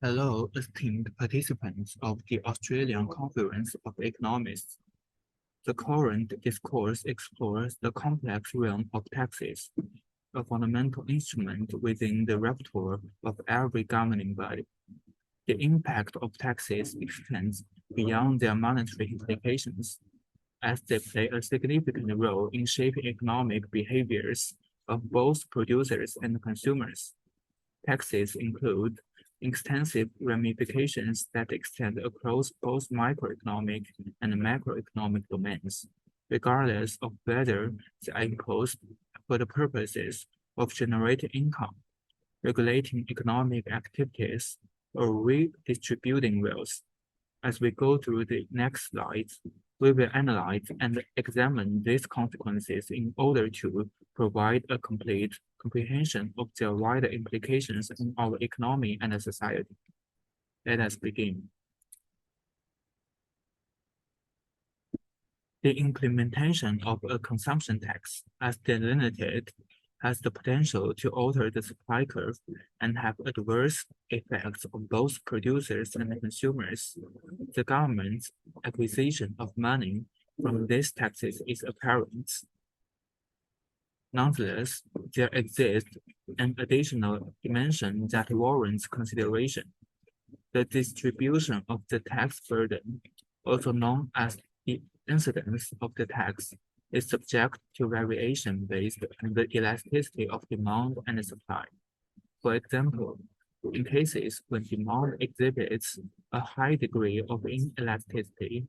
Hello, esteemed participants of the Australian Conference of Economists. The current discourse explores the complex realm of taxes, a fundamental instrument within the repertoire of every governing body. The impact of taxes extends beyond their monetary implications, as they play a significant role in shaping economic behaviors of both producers and consumers. Taxes include extensive ramifications that extend across both microeconomic and macroeconomic domains, regardless of whether they are imposed for the purposes of generating income, regulating economic activities, or redistributing wealth. As we go through the next slides, we will analyze and examine these consequences in order to provide a complete comprehension of their wider implications in our economy and society. Let us begin. The implementation of a consumption tax, as delineated, has the potential to alter the supply curve and have adverse effects on both producers and consumers. The government's acquisition of money from these taxes is apparent. Nonetheless, there exists an additional dimension that warrants consideration: the distribution of the tax burden, also known as the incidence of the tax, is subject to variation based on the elasticity of demand and supply. For example, in cases when demand exhibits a high degree of inelasticity,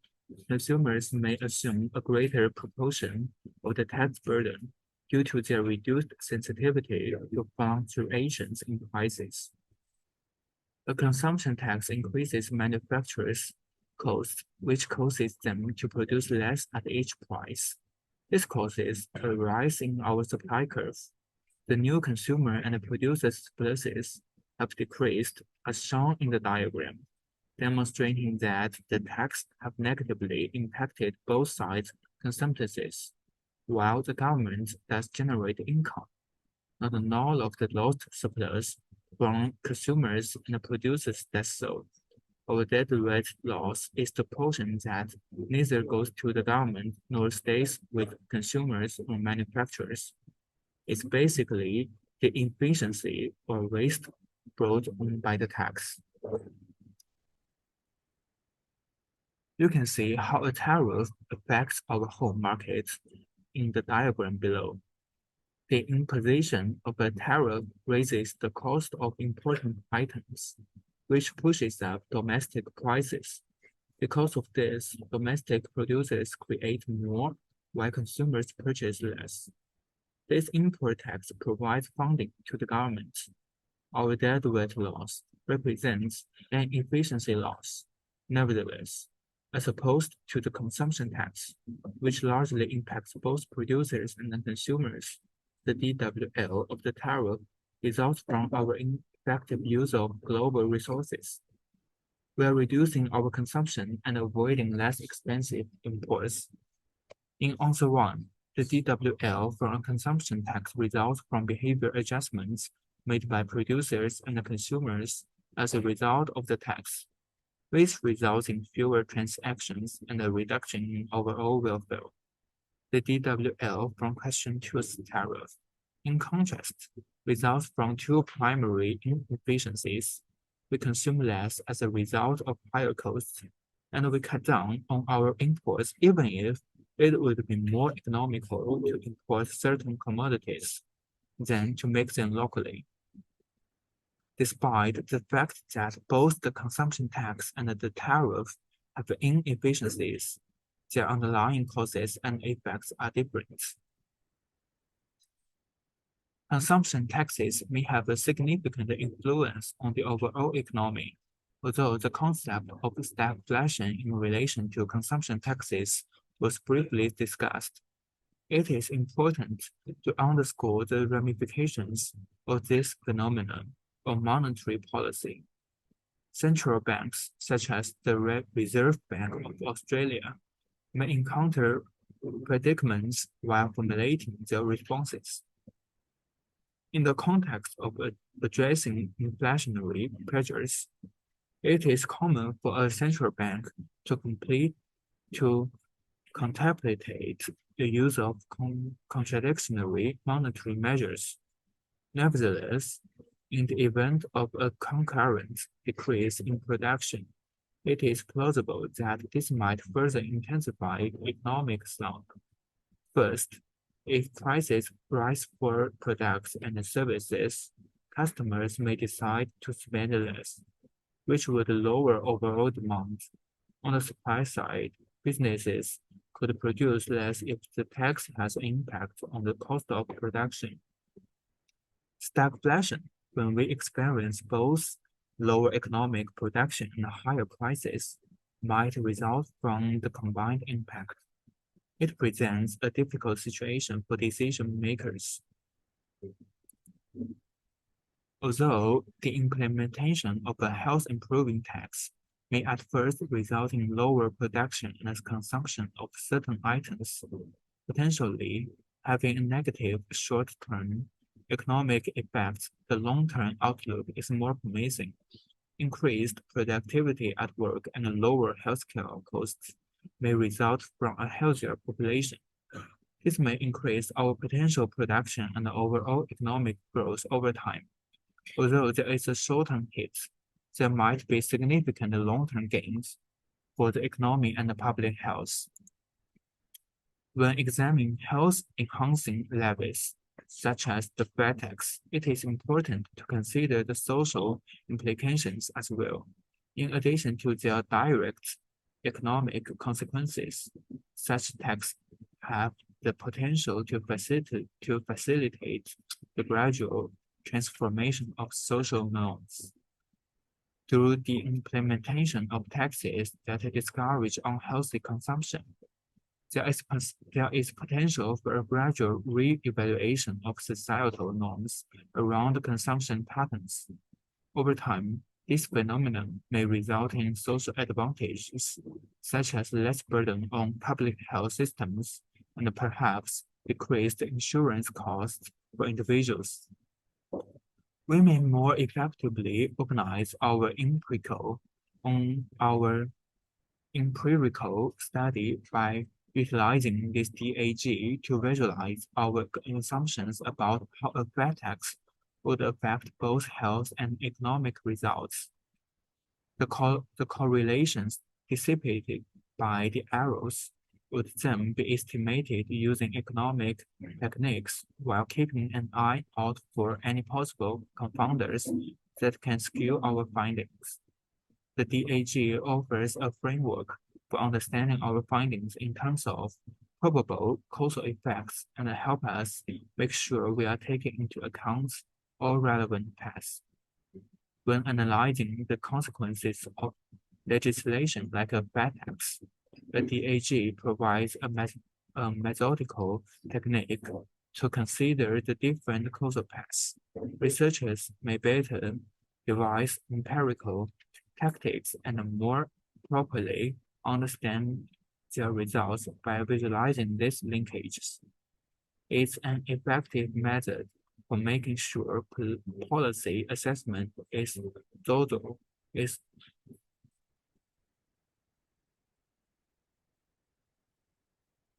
consumers may assume a greater proportion of the tax burden due to their reduced sensitivity to fluctuations in prices. A consumption tax increases manufacturers' costs, which causes them to produce less at each price. This causes a rise in our supply curve. The new consumer and producer surpluses have decreased, as shown in the diagram, demonstrating that the tax have negatively impacted both sides' consumptives, while the government does generate income. Not all of the lost surplus from consumers and producers does so. Our dead loss is the portion that neither goes to the government nor stays with consumers or manufacturers. It's basically the inefficiency or waste brought on by the tax. You can see how a tariff affects our home market in the diagram below. The imposition of a tariff raises the cost of important items, which pushes up domestic prices. Because of this, domestic producers create more, while consumers purchase less. This import tax provides funding to the government. Our deadweight loss represents an efficiency loss. Nevertheless, as opposed to the consumption tax, which largely impacts both producers and consumers, the DWL of the tariff results from our effective use of global resources. We are reducing our consumption and avoiding less expensive imports. In answer 1, the DWL from a consumption tax results from behavior adjustments made by producers and consumers as a result of the tax, which results in fewer transactions and a reduction in overall welfare. The DWL from question 2's tariff, in contrast, results from two primary inefficiencies. We consume less as a result of higher costs, and we cut down on our imports even if it would be more economical to import certain commodities than to make them locally. Despite the fact that both the consumption tax and the tariff have inefficiencies, their underlying causes and effects are different. Consumption taxes may have a significant influence on the overall economy, although the concept of stagflation in relation to consumption taxes was briefly discussed. It is important to underscore the ramifications of this phenomenon on monetary policy. Central banks, such as the Reserve Bank of Australia, may encounter predicaments while formulating their responses. In the context of addressing inflationary pressures, It is common for a central bank to contemplate the use of contradictory monetary measures. Nevertheless, in the event of a concurrent decrease in production, it is plausible that this might further intensify economic slump. First, if prices rise for products and services, customers may decide to spend less, which would lower overall demand. On the supply side, businesses could produce less if the tax has an impact on the cost of production. Stagflation, when we experience both lower economic production and higher prices, might result from the combined impact. It presents a difficult situation for decision makers. Although the implementation of a health improving tax may at first result in lower production and consumption of certain items, potentially having a negative short-term economic effect, the long-term outlook is more promising. Increased productivity at work and lower healthcare costs may result from a healthier population. This may increase our potential production and overall economic growth over time. Although there is a short-term hit, there might be significant long-term gains for the economy and the public health. When examining health-enhancing levies, such as the fat tax, it is important to consider the social implications as well. In addition to their direct economic consequences, such tax have the potential to facilitate the gradual transformation of social norms. Through the implementation of taxes that discourage unhealthy consumption, there is potential for a gradual re-evaluation of societal norms around consumption patterns. Over time, this phenomenon may result in social advantages, such as less burden on public health systems and perhaps decreased insurance costs for individuals. We may more effectively organize our empirical study by utilizing this DAG to visualize our assumptions about how a fat tax would affect both health and economic results. The correlations dissipated by the arrows would then be estimated using economic techniques while keeping an eye out for any possible confounders that can skew our findings. The DAG offers a framework for understanding our findings in terms of probable causal effects and help us make sure we are taking into account all relevant paths. When analyzing the consequences of legislation like a fat tax, the DAG provides a methodical technique to consider the different causal paths. Researchers may better devise empirical tactics and more properly understand their results by visualizing these linkages. It's an effective method for making sure policy assessment is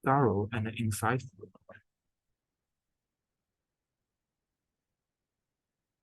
thorough and insightful.